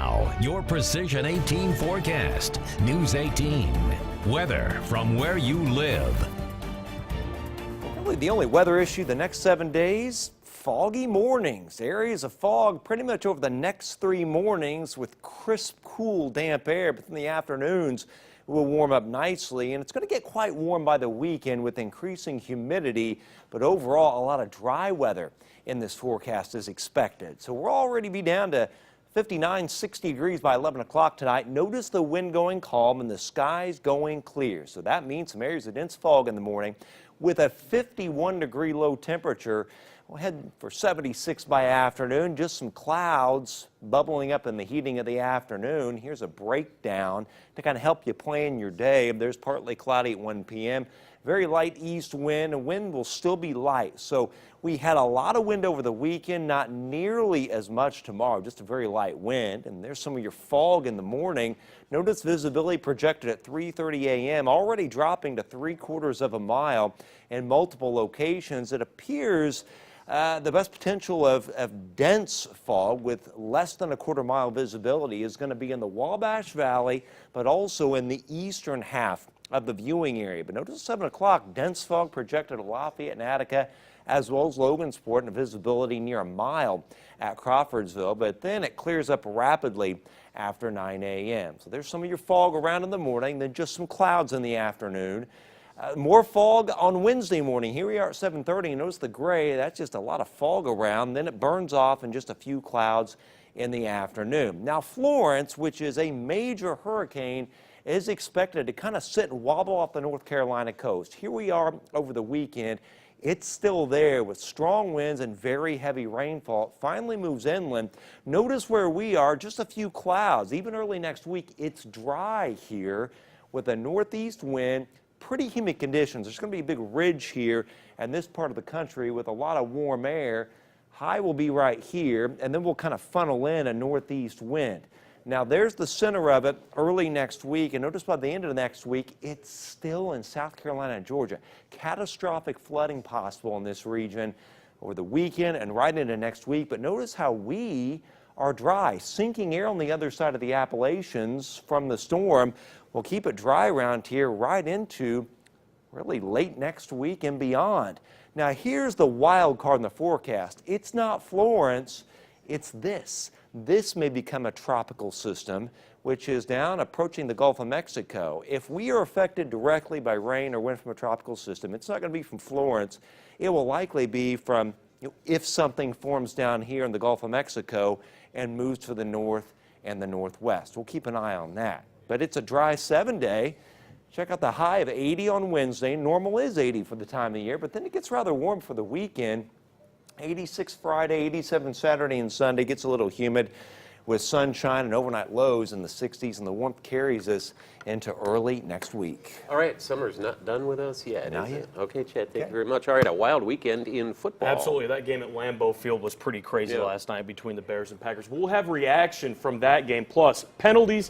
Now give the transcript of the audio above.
Now, your Precision 18 forecast. News 18. Weather from where you live. Really the only weather issue the next 7 days, foggy mornings. Areas of fog pretty much over the next 3 mornings with crisp, cool, damp air. But in the afternoons, it will warm up nicely, and it's going to get quite warm by the weekend with increasing humidity. But overall, a lot of dry weather in this forecast is expected. So we'll already be down to 59, 60 degrees by 11 o'clock tonight. Notice the wind going calm and the skies going clear. So that means some areas of dense fog in the morning with a 51-degree low temperature. We'll head for 76 by afternoon. Just some clouds bubbling up in the heating of the afternoon. Here's a breakdown to kind of help you plan your day. There's partly cloudy at 1 p.m. Very light east wind. The wind will still be light. So we had a lot of wind over the weekend, not nearly as much tomorrow, just a very light wind. And there's some of your fog in the morning. Notice visibility projected at 3:30 a.m., already dropping to 3/4 of a mile in multiple locations. It appears the best potential of dense fog with less than a quarter-mile visibility is going to be in the Wabash Valley, but also in the eastern half of the viewing area. But notice 7 o'clock, dense fog projected at Lafayette and Attica, as well as Logansport, and visibility near a mile at Crawfordsville. But then it clears up rapidly after 9 a.m. So there's some of your fog around in the morning, then just some clouds in the afternoon. More fog on Wednesday morning. Here we are at 7:30, and notice the gray. That's just a lot of fog around. Then it burns off and just a few clouds in the afternoon. Now, Florence, which is a major hurricane, is expected to kind of sit and wobble off the North Carolina coast. Here we are over the weekend. It's still there with strong winds and very heavy rainfall. It finally moves inland. Notice where we are, just a few clouds. Even early next week, it's dry here with a northeast wind. Pretty humid conditions. There's going to be a big ridge here in this part of the country with a lot of warm air. High will be right here, and then we'll kind of funnel in a northeast wind. Now, there's the center of it early next week, and notice by the end of next week, it's still in South Carolina and Georgia. Catastrophic flooding possible in this region over the weekend and right into next week. But notice how we are dry. Sinking air on the other side of the Appalachians from the storm will keep it dry around here right into really late next week and beyond. Now, here's the wild card in the forecast. It's not Florence, it's this. This may become a tropical system, which is down approaching the Gulf of Mexico. If we are affected directly by rain or wind from a tropical system, it's not going to be from Florence. It will likely be from if something forms down here in the Gulf of Mexico and moves to the north and the northwest. We'll keep an eye on that. But it's a dry 7-day. Check out the high of 80 on Wednesday. Normal is 80 for the time of the year, but then it gets rather warm for the weekend. 86 Friday, 87 Saturday and Sunday. Gets a little humid with sunshine and overnight lows in the 60s, and the warmth carries us into early next week. All right, summer's not done with us yet, Not is yet. it? Okay, Chad, thank you very much. All right, a wild weekend in football. Absolutely. That game at Lambeau Field was pretty crazy Yeah. last night between the Bears and Packers. We'll have reaction from that game, plus penalties